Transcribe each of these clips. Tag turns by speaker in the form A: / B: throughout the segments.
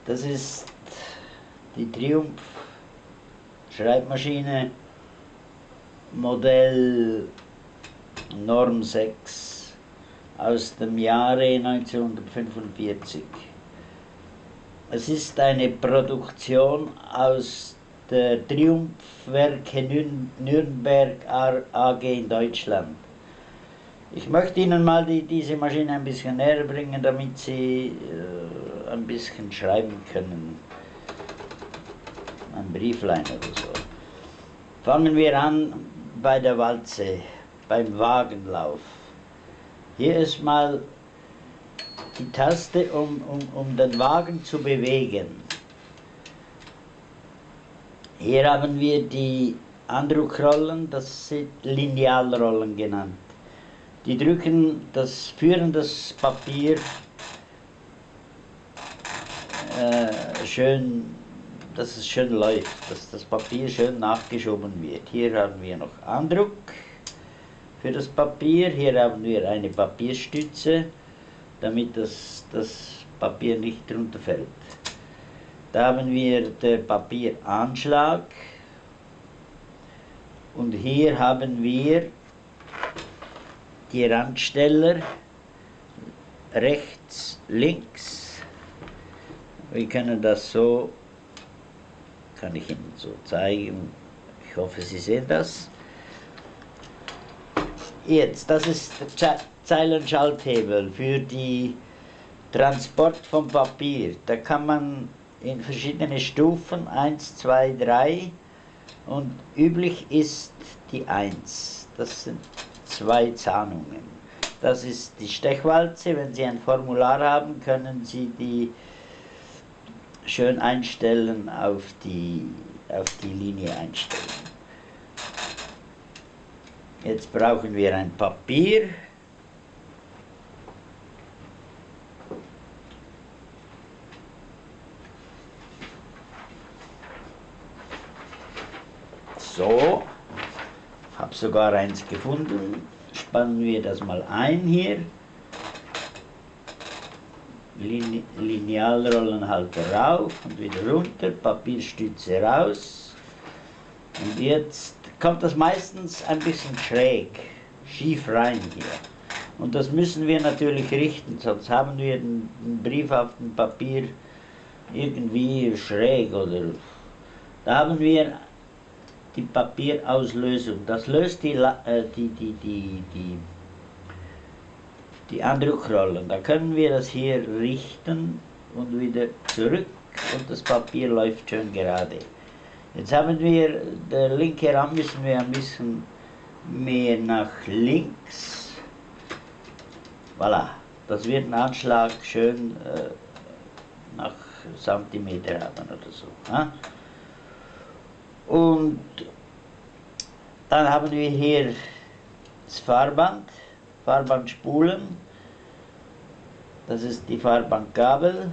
A: Das ist die Triumph Schreibmaschine Modell Norm 6 aus dem Jahre 1945. Es ist eine Produktion aus der Triumph Werke Nürnberg AG in Deutschland. Ich möchte Ihnen mal diese Maschine ein bisschen näher bringen, damit Sie ein bisschen schreiben können. Ein Brieflein oder so. Fangen wir an bei der Walze, beim Wagenlauf. Hier ist mal die Taste, um den Wagen zu bewegen. Hier haben wir die Andruckrollen, das sind Linealrollen genannt. Die führen das Papier dass es schön läuft, dass das Papier schön nachgeschoben wird. Hier haben wir noch Andruck für das Papier, hier haben wir eine Papierstütze, damit das Papier nicht runterfällt. Da haben wir den Papieranschlag und hier haben wir die Randsteller rechts, links. Wir können das so, kann ich Ihnen so zeigen, ich hoffe Sie sehen das. Jetzt, das ist der Zeilenschalthebel für die Transport vom Papier. Da kann man in verschiedene Stufen, 1, 2, 3 und üblich ist die 1. Das sind 2 Zahnungen. Das ist die Stechwalze. Wenn Sie ein Formular haben, können Sie die schön einstellen, auf die Linie einstellen. Jetzt brauchen wir ein Papier. So, habe sogar eins gefunden. Spannen wir das mal ein hier. Linealrollenhalter rauf und wieder runter, Papierstütze raus. Und jetzt kommt das meistens ein bisschen schräg, schief rein hier. Und das müssen wir natürlich richten, sonst haben wir den Brief auf dem Papier irgendwie schräg oder. Da haben wir die Papierauslösung. Das löst die Andruckrollen. Da können wir das hier richten und wieder zurück und das Papier läuft schön gerade. Jetzt haben wir, der linke Rand müssen wir ein bisschen mehr nach links. Voilà, das wird ein Anschlag schön nach Zentimeter haben oder so. Und dann haben wir hier das Fahrbandspulen, das ist die Fahrbankgabel,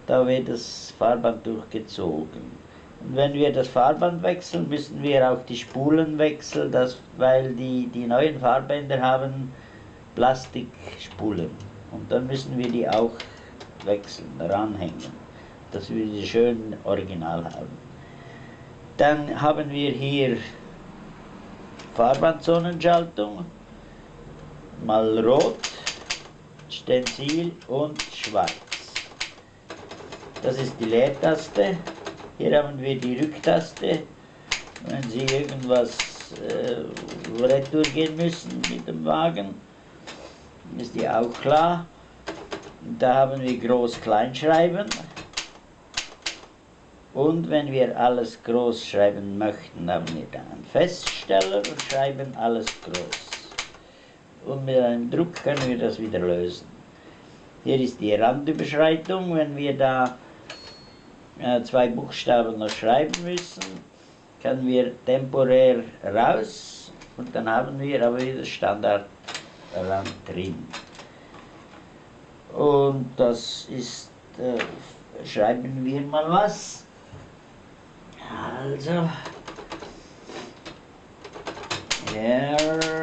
A: da wird das Fahrband durchgezogen. Und wenn wir das Fahrband wechseln, müssen wir auch die Spulen wechseln, weil die neuen Fahrbänder haben Plastikspulen. Und dann müssen wir die auch wechseln, ranhängen, dass wir sie schön original haben. Dann haben wir hier Farbandzonenschaltung, mal rot, Stensil und schwarz. Das ist die Leertaste. Hier haben wir die Rücktaste. Wenn Sie irgendwas retour gehen müssen mit dem Wagen, ist die auch klar. Da haben wir Groß-Kleinschreiben. Und wenn wir alles groß schreiben möchten, haben wir dann einen Feststeller und schreiben alles groß. Und mit einem Druck können wir das wieder lösen. Hier ist die Randüberschreitung, wenn wir da 2 Buchstaben noch schreiben müssen, können wir temporär raus und dann haben wir aber wieder Standardrand drin. Und das ist, schreiben wir mal was. Also, Wermelinger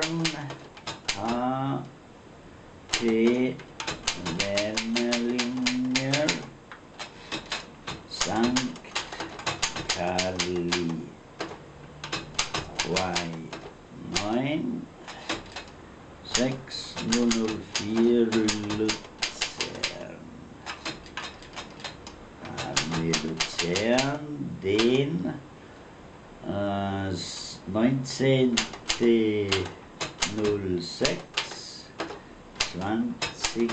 A: den 19.06 2018.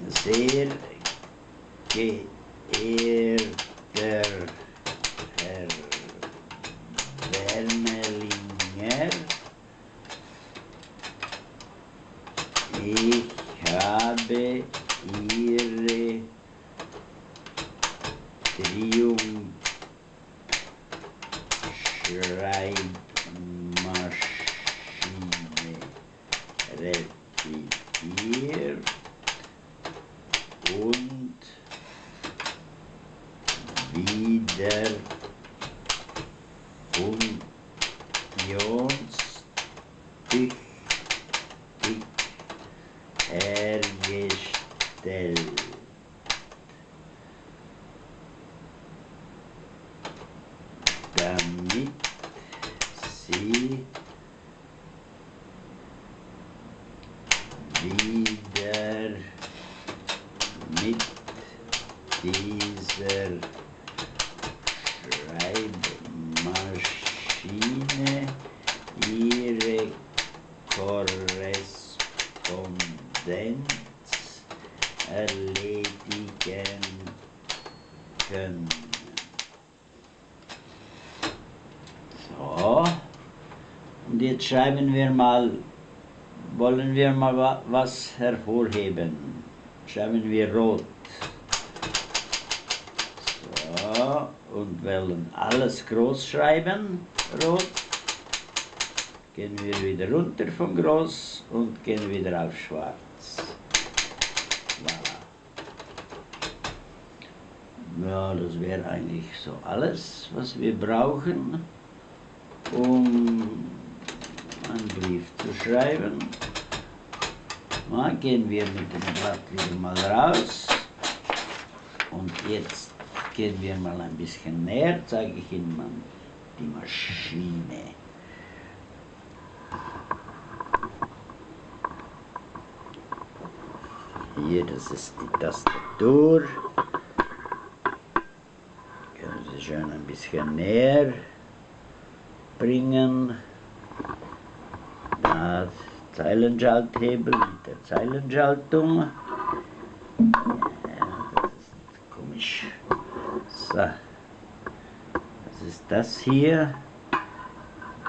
A: Sehr geehrter Herr Wermelinger, ich habe Ihre Triumphschreibmaschine revidiert und wieder unionstüchtig hergestellt. Damit sie wieder mit dieser Schreibmaschine ihre Korrespondenz erledigen können. So, und jetzt schreiben wir mal, wollen wir mal was hervorheben. Schreiben wir rot. So, und wollen alles groß schreiben, rot. Gehen wir wieder runter von groß und gehen wieder auf schwarz. Voilà. Ja, das wäre eigentlich so alles, was wir brauchen, um einen Brief zu schreiben. Mal gehen wir mit dem Blatt wieder mal raus. Und jetzt gehen wir mal ein bisschen näher, zeige ich Ihnen mal die Maschine. Hier, das ist die Tastatur. Können Sie schon ein bisschen näher bringen. Da Zeilenschalthebel mit der Zeilenschaltung. Ja, das ist komisch. So, was ist das hier?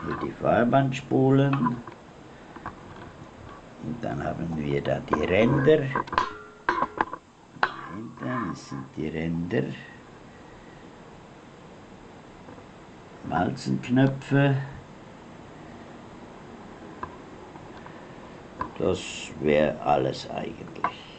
A: Hier die Fahrbandspulen. Und dann haben wir da die Ränder. Dahinter sind die Ränder. Walzenknöpfe. Das wäre alles eigentlich.